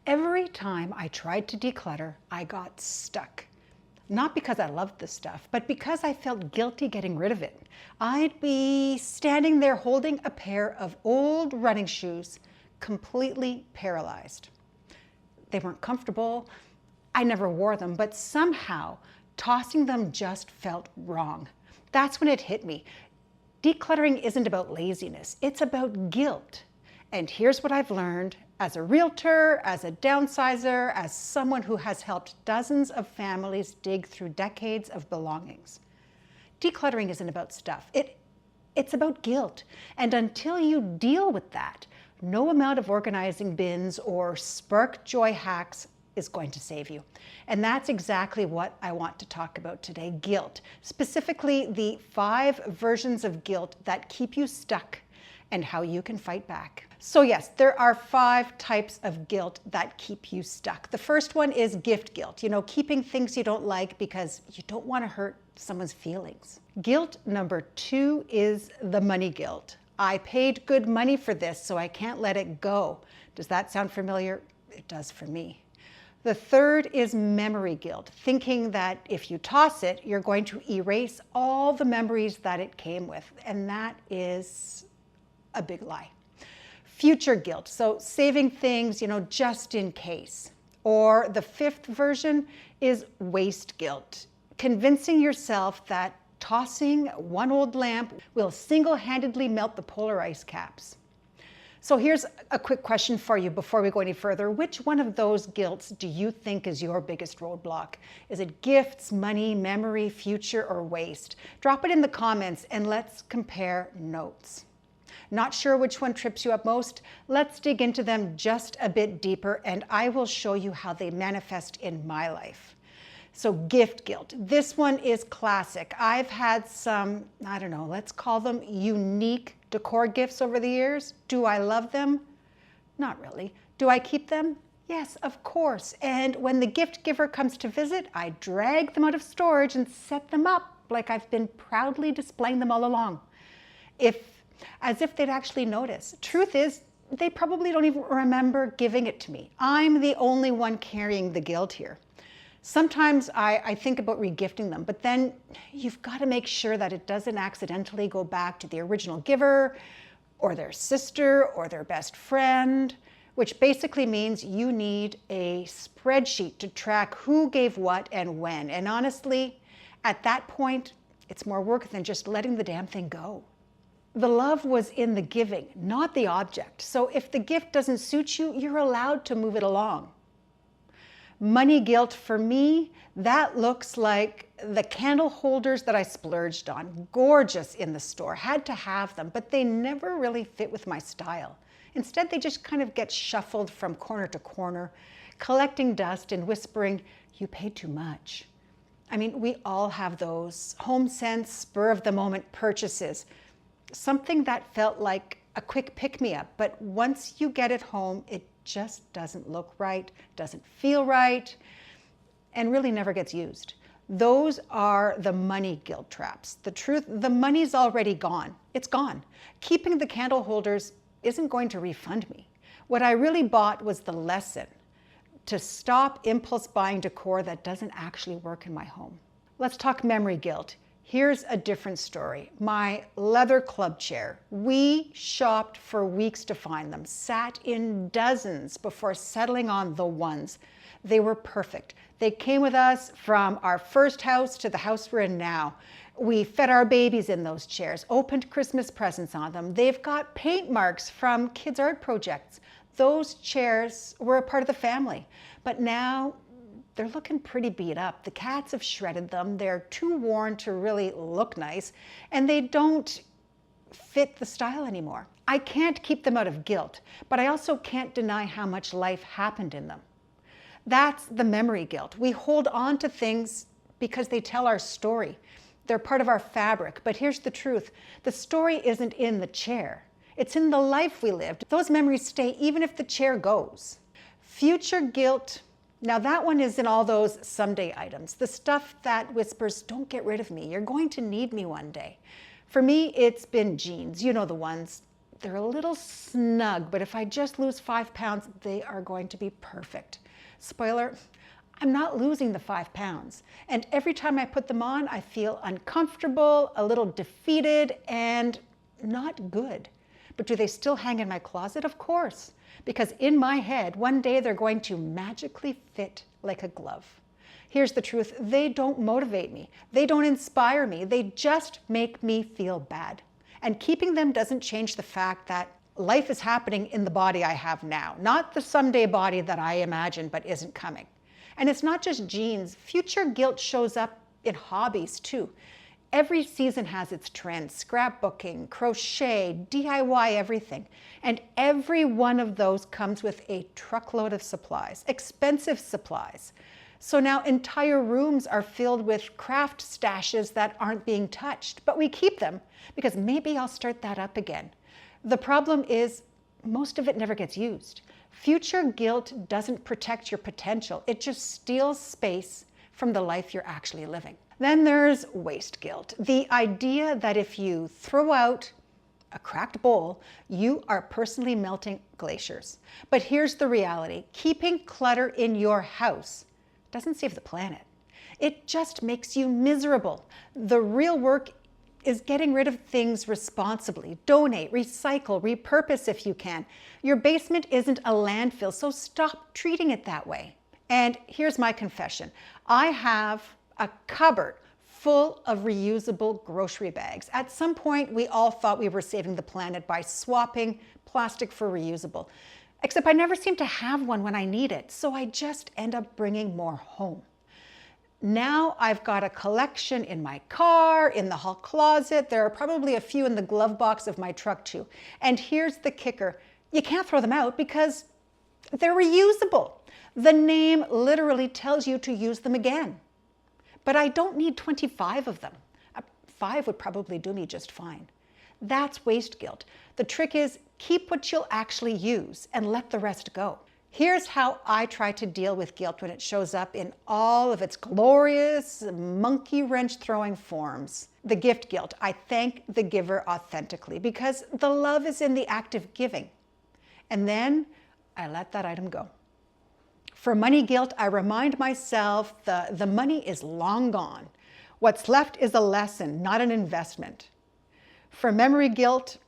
Every time I tried to declutter, I got stuck. Not because I loved the stuff, but because I felt guilty getting rid of it. I'd be standing there holding a pair of old running shoes, completely paralyzed. They weren't comfortable. I never wore them, but somehow tossing them just felt wrong. That's when it hit me. Decluttering isn't about laziness, it's about guilt. And here's what I've learned as a realtor, as a downsizer, as someone who has helped dozens of families dig through decades of belongings. Decluttering isn't about stuff. It's about guilt. And until you deal with that, no amount of organizing bins or spark joy hacks is going to save you. And that's exactly what I want to talk about today, guilt. Specifically, the 5 versions of guilt that keep you stuck and how you can fight back. So yes, there are 5 types of guilt that keep you stuck. The first one is gift guilt, keeping things you don't like because you don't want to hurt someone's feelings. Guilt number 2 is the money guilt. I paid good money for this, so I can't let it go. Does that sound familiar? It does for me. The third is memory guilt, thinking that if you toss it, you're going to erase all the memories that it came with. And that is a big lie. Future guilt, so saving things, just in case. Or the 5th version is waste guilt, convincing yourself that tossing one old lamp will single-handedly melt the polar ice caps. So here's a quick question for you before we go any further. Which one of those guilts do you think is your biggest roadblock? Is it gifts, money, memory, future, or waste? Drop it in the comments and let's compare notes. Not sure which one trips you up most? Let's dig into them just a bit deeper and I will show you how they manifest in my life. So gift guilt. This one is classic. I've had some, let's call them unique decor gifts over the years. Do I love them? Not really. Do I keep them? Yes, of course. And when the gift giver comes to visit, I drag them out of storage and set them up like I've been proudly displaying them all along. As if they'd actually notice. Truth is, they probably don't even remember giving it to me. I'm the only one carrying the guilt here. Sometimes I think about regifting them, but then you've got to make sure that it doesn't accidentally go back to the original giver or their sister or their best friend, which basically means you need a spreadsheet to track who gave what and when. And honestly, at that point, it's more work than just letting the damn thing go. The love was in the giving, not the object. So if the gift doesn't suit you, you're allowed to move it along. Money guilt for me, that looks like the candle holders that I splurged on. Gorgeous in the store, had to have them, but they never really fit with my style. Instead, they just kind of get shuffled from corner to corner, collecting dust and whispering, "You paid too much." I mean, we all have those home sense, spur of the moment purchases. Something that felt like a quick pick-me-up, but once you get it home, it just doesn't look right, doesn't feel right, and really never gets used. Those are the money guilt traps. The truth, the money's already gone. It's gone. Keeping the candle holders isn't going to refund me. What I really bought was the lesson to stop impulse buying decor that doesn't actually work in my home. Let's talk memory guilt. Here's a different story. My leather club chair. We shopped for weeks to find them, sat in dozens before settling on the ones. They were perfect. They came with us from our first house to the house we're in now. We fed our babies in those chairs, opened Christmas presents on them. They've got paint marks from kids' art projects. Those chairs were a part of the family, but now they're looking pretty beat up. The cats have shredded them. They're too worn to really look nice, and they don't fit the style anymore. I can't keep them out of guilt, but I also can't deny how much life happened in them. That's the memory guilt. We hold on to things because they tell our story. They're part of our fabric, but here's the truth. The story isn't in the chair. It's in the life we lived. Those memories stay even if the chair goes. Future guilt. Now that one is in all those someday items, the stuff that whispers, "Don't get rid of me, you're going to need me one day." For me, it's been jeans, you know the ones, they're a little snug, but if I just lose 5 pounds, they are going to be perfect. Spoiler, I'm not losing the 5 pounds. And every time I put them on, I feel uncomfortable, a little defeated, and not good. But do they still hang in my closet? Of course, because in my head, one day they're going to magically fit like a glove. Here's the truth, they don't motivate me. They don't inspire me. They just make me feel bad. And keeping them doesn't change the fact that life is happening in the body I have now, not the someday body that I imagine but isn't coming. And it's not just jeans. Future guilt shows up in hobbies too. Every season has its trends: scrapbooking, crochet, DIY, everything. And every one of those comes with a truckload of supplies, expensive supplies. So now entire rooms are filled with craft stashes that aren't being touched, but we keep them because maybe I'll start that up again. The problem is most of it never gets used. Future guilt doesn't protect your potential. It just steals space from the life you're actually living. Then there's waste guilt. The idea that if you throw out a cracked bowl, you are personally melting glaciers. But here's the reality. Keeping clutter in your house doesn't save the planet. It just makes you miserable. The real work is getting rid of things responsibly. Donate, recycle, repurpose if you can. Your basement isn't a landfill, so stop treating it that way. And here's my confession. I have a cupboard full of reusable grocery bags. At some point, we all thought we were saving the planet by swapping plastic for reusable. Except I never seem to have one when I need it, so I just end up bringing more home. Now I've got a collection in my car, in the hall closet. There are probably a few in the glove box of my truck too. And here's the kicker. You can't throw them out because they're reusable. The name literally tells you to use them again. But I don't need 25 of them. 5 would probably do me just fine. That's waste guilt. The trick is keep what you'll actually use and let the rest go. Here's how I try to deal with guilt when it shows up in all of its glorious monkey wrench throwing forms. The gift guilt. I thank the giver authentically because the love is in the act of giving. And then I let that item go. For money guilt, I remind myself the money is long gone. What's left is a lesson, not an investment. For memory guilt,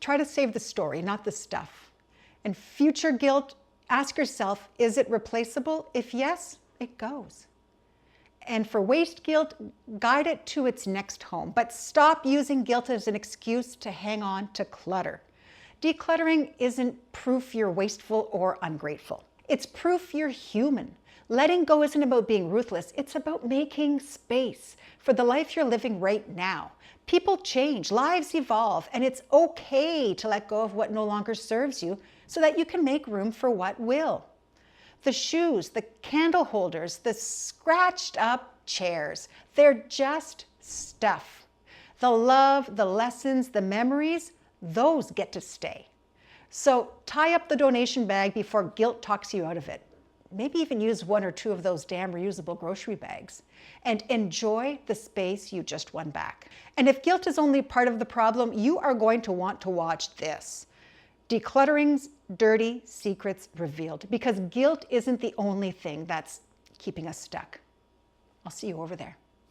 try to save the story, not the stuff. And future guilt, ask yourself, is it replaceable? If yes, it goes. And for waste guilt, guide it to its next home, but stop using guilt as an excuse to hang on to clutter. Decluttering isn't proof you're wasteful or ungrateful. It's proof you're human. Letting go isn't about being ruthless. It's about making space for the life you're living right now. People change, lives evolve, and it's okay to let go of what no longer serves you so that you can make room for what will. The shoes, the candle holders, the scratched up chairs, they're just stuff. The love, the lessons, the memories, those get to stay. So tie up the donation bag before guilt talks you out of it. Maybe even use 1 or 2 of those damn reusable grocery bags and enjoy the space you just won back. And if guilt is only part of the problem, you are going to want to watch this. Decluttering's dirty secrets revealed, because guilt isn't the only thing that's keeping us stuck. I'll see you over there.